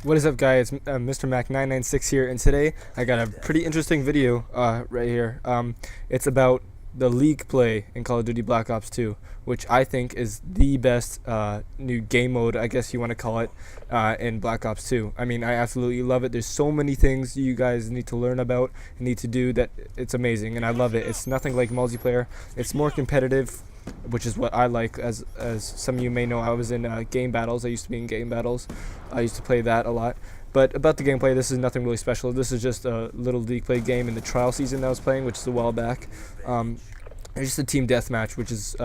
What is up, guys? It's Mr. Mac 996 here, and today I got a pretty interesting video right here. It's about the league play in Call of Duty Black Ops 2, which I think is the best new game mode, I guess you want to call it, in Black Ops 2. I mean, I absolutely love it. There's so many things you guys need to learn about and need to do that it's amazing, and I love it. It's nothing like multiplayer. It's more competitive, which is what I like. As some of you may know, I was in game battles. I used to be in game battles. I used to play that a lot. But about the gameplay, this is nothing really special. This is just a little league play game in the trial season that I was playing, which is a while back. It's just a team deathmatch, which is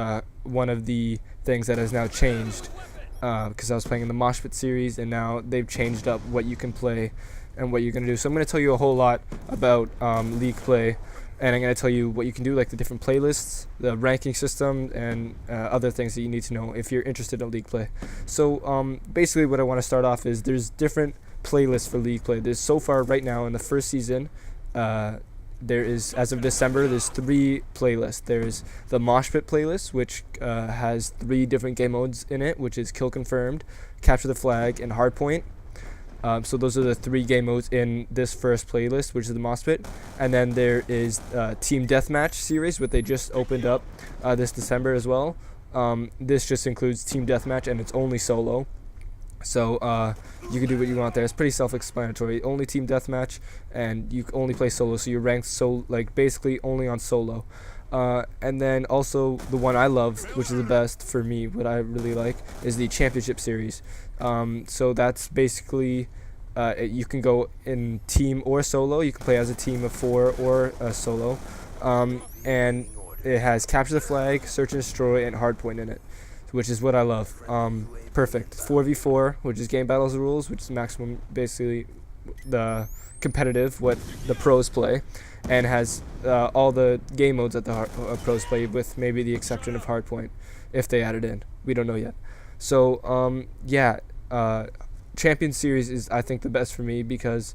one of the things that has now changed, because I was playing in the Mosh Pit series, and now they've changed up what you can play and what you're going to do. So I'm going to tell you a whole lot about league play, and I'm going to tell you what you can do, like the different playlists, the ranking system, and other things that you need to know if you're interested in league play. So basically what I want to start off is there's different playlists for league play. There's so far right now in the first season, there is, as of December, there's 3 playlists. There's the Mosh Pit playlist, which has 3 different game modes in it, which is Kill Confirmed, Capture the Flag, and Hardpoint. So those are the 3 game modes in this first playlist, which is the Mosh Pit. And then there is Team Deathmatch series, which they just opened up this December as well. This just includes Team Deathmatch, and it's only solo. So you can do what you want there. It's pretty self-explanatory. Only Team Deathmatch, and you only play solo, so you're ranked basically only on solo. And then also the one I love, which is the best for me, what I really like, is the Championship series. So that's basically you can go in team or solo. You can play as a team of 4 or a solo, and it has Capture the Flag, Search and Destroy, and Hardpoint in it, which is what I love. Perfect 4v4, which is game battles rules, which is maximum, basically the competitive, what the pros play, and has all the game modes that the pros play, with maybe the exception of Hardpoint, if they add it in. We don't know yet. So Champion Series is, I think, the best for me because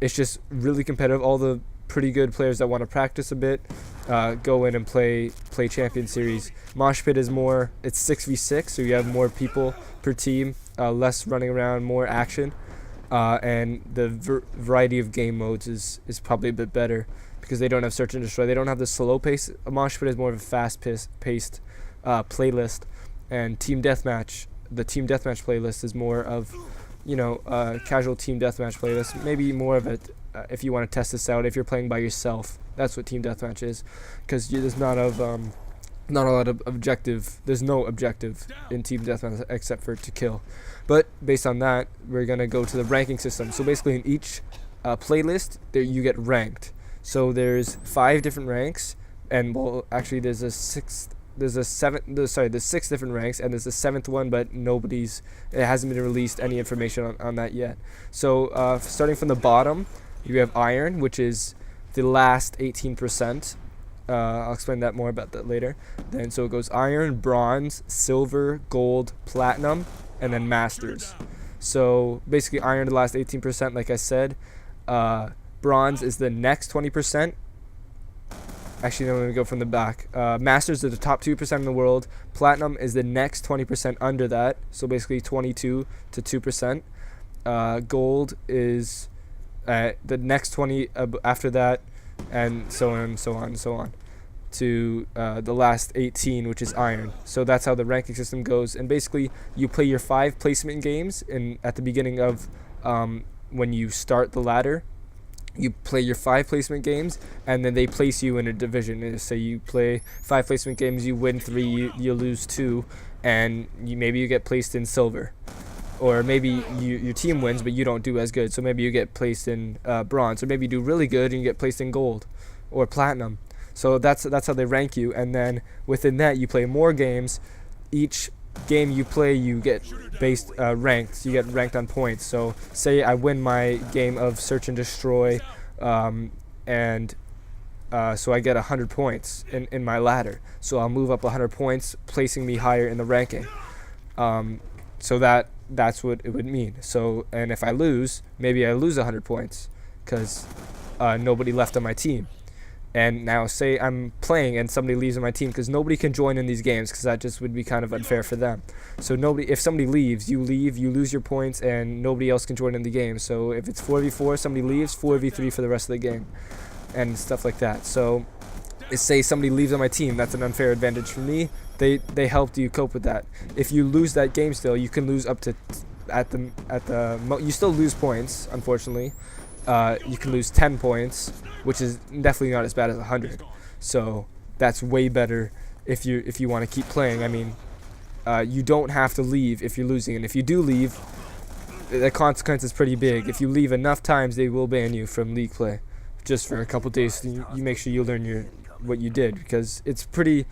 it's just really competitive. All the pretty good players that want to practice a bit go in and play Champion Series. Mosh Pit is more, it's 6v6, so you have more people per team, less running around, more action, and the variety of game modes is probably a bit better because they don't have Search and Destroy. They don't have the slow pace. Mosh Pit is more of a fast-paced playlist, and the Team Deathmatch playlist is more of, casual Team Deathmatch playlist. Maybe more of it if you want to test this out. If you're playing by yourself, that's what Team Deathmatch is, because there's not a lot of objective. There's no objective in Team Deathmatch except for to kill. But based on that, we're gonna go to the ranking system. So basically, in each playlist, there you get ranked. So there's 5 different ranks, and well, actually, there's 6 different ranks, and there's a 7th one, but it hasn't been released any information on that yet. So starting from the bottom, you have Iron, which is the last 18%. I'll explain that more about that later. Then so it goes Iron, Bronze, Silver, Gold, Platinum, and then Masters. So basically Iron, the last 18%, like I said. Bronze is the next 20%. Actually, no, let me go from the back. Masters are the top 2% in the world. Platinum is the next 20% under that, so basically 22 to 2%. Gold is the next 20 after that, and so on and so on and so on, to the last 18, which is Iron. So that's how the ranking system goes. And basically, you play your 5 placement games at the beginning of when you start the ladder. You play your 5 placement games, and then they place you in a division. Say you play 5 placement games, you win 3, you lose 2, and maybe you get placed in Silver. Or maybe your team wins, but you don't do as good. So maybe you get placed in Bronze. Or maybe you do really good and you get placed in Gold or Platinum. So that's how they rank you. And then within that, you play more games. Each game you play, you get ranked. You get ranked on points. So say I win my game of Search and Destroy, and so I get 100 points in my ladder. So I'll move up 100 points, placing me higher in the ranking. So that's what it would mean. So, and if I lose, maybe I lose 100 points because nobody left on my team. And now say I'm playing and somebody leaves on my team, because nobody can join in these games because that just would be kind of unfair for them. So if somebody leaves, you leave, you lose your points, and nobody else can join in the game. So if it's 4v4, somebody leaves, 4v3 for the rest of the game and stuff like that. So say somebody leaves on my team, that's an unfair advantage for me. They helped you cope with that. If you lose that game still, you can lose up to you still lose points, unfortunately. You can lose 10 points, which is definitely not as bad as 100. So that's way better if you want to keep playing. I mean, you don't have to leave if you're losing, and if you do leave, the consequence is pretty big. If you leave enough times, they will ban you from league play, just for a couple days. So you make sure you learn what you did, because it's pretty.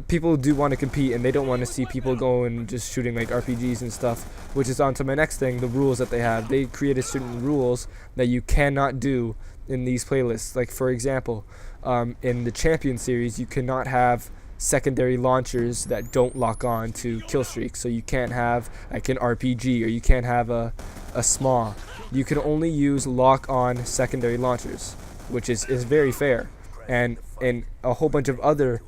People do want to compete, and they don't want to see people go and just shooting like RPGs and stuff, which is on to my next thing, the rules that they have. They created certain rules that you cannot do in these playlists. Like, for example, in the Champion series, you cannot have secondary launchers that don't lock on to kill streaks. So you can't have like an RPG, or you can't have a SMAW. You can only use lock-on secondary launchers, which is very fair. And in a whole bunch of other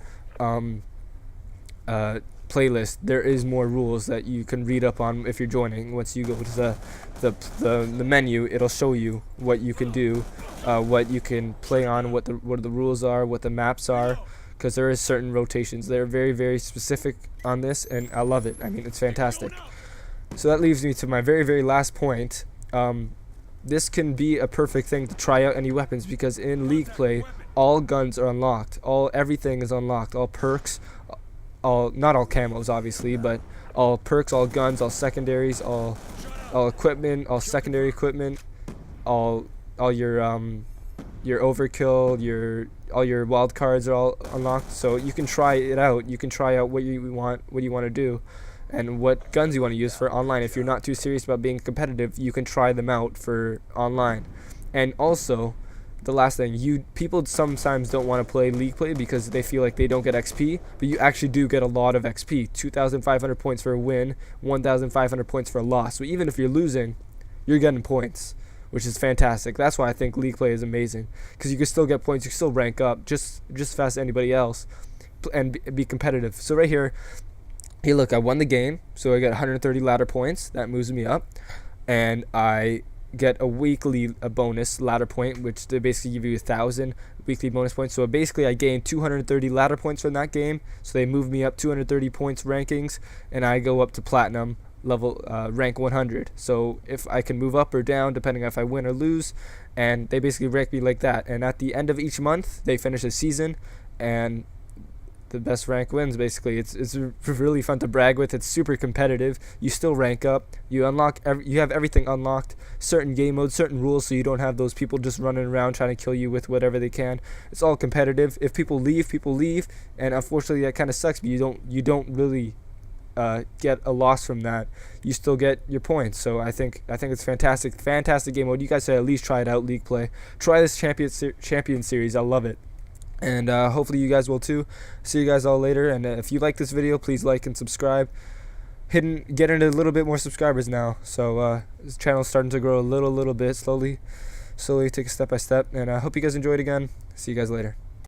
playlist, there is more rules that you can read up on if you're joining. Once you go to the menu, it'll show you what you can do, what you can play on, what the rules are, what the maps are, because there is certain rotations. They're very, very specific on this, and I love it. I mean, it's fantastic. So that leaves me to my very, very last point. This can be a perfect thing to try out any weapons, because in league play, all guns are unlocked. Everything is unlocked. All perks, not all camos obviously, but all perks, all guns, all secondaries, all equipment, all secondary equipment, all your overkill, all your wild cards are all unlocked. So you can try it out. You can try out what you want to do, and what guns you want to use for online. If you're not too serious about being competitive, you can try them out for online. And also, the last thing, people sometimes don't want to play league play because they feel like they don't get XP, but you actually do get a lot of XP. 2,500 points for a win, 1,500 points for a loss. So even if you're losing, you're getting points, which is fantastic. That's why I think league play is amazing, because you can still get points, you can still rank up just as fast as anybody else and be competitive. So right here, hey look, I won the game, so I got 130 ladder points. That moves me up, and I get a weekly bonus ladder point, which they basically give you 1,000 weekly bonus points. So basically I gained 230 ladder points from that game, so they moved me up 230 points rankings, and I go up to platinum level, rank 100. So if I can move up or down depending on if I win or lose, and they basically rank me like that. And at the end of each month they finish a season, and the best rank wins. Basically, it's really fun to brag with. It's super competitive. You still rank up. You unlock you have everything unlocked. Certain game modes, certain rules, so you don't have those people just running around trying to kill you with whatever they can. It's all competitive. If people leave, and unfortunately that kind of sucks. But you don't really get a loss from that. You still get your points. So I think it's fantastic game mode. You guys should at least try it out. League play. Try this champion series. I love it. And hopefully you guys will too. See you guys all later. And if you like this video, please like and subscribe. Getting a little bit more subscribers now. So this channel is starting to grow a little bit slowly. Take it step by step. And I hope you guys enjoyed again. See you guys later.